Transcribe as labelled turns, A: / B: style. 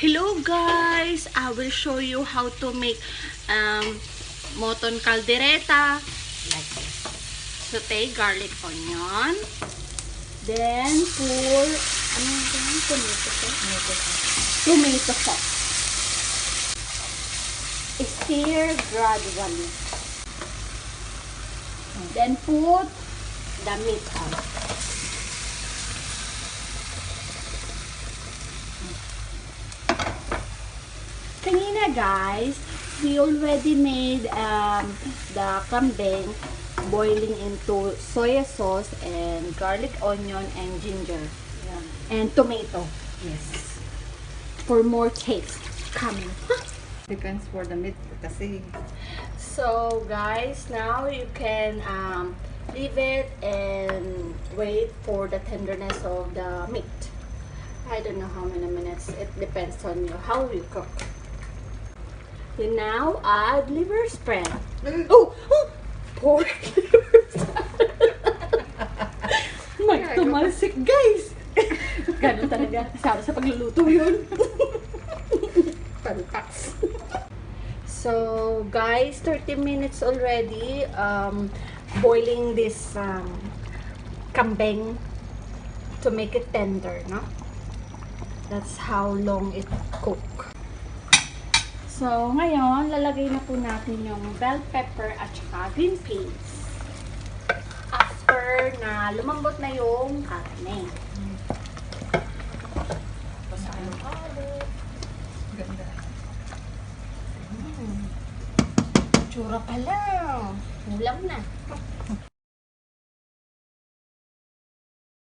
A: Hello guys! I will show you how to make moton kaldereta like this. Saute garlic onion. Then pour tomato sauce. Stir gradually. Then put the meat on. Kanina guys, we already made the kambing boiling into soy sauce and garlic onion and ginger and tomato.
B: Yes.
A: For more taste coming.
B: Depends for the meat kasi.
A: So guys, now you can leave it and wait for the tenderness of the meat. I don't know how many minutes. It depends on you how you cook. You now add liver spread. Oh! Pork liver spread. Tumalsik guys! Ganun talaga. Kasama sa pagluluto yun. Palpas. So guys, 30 minutes already boiling this kambing to make it tender, no? That's how long it cook. So, ngayon, lalagay na po natin yung bell pepper at saka green peas. After na lumambot na yung karne. Basta yung garlic.
B: Ganda.
A: Tsura pa lang. Ulam na.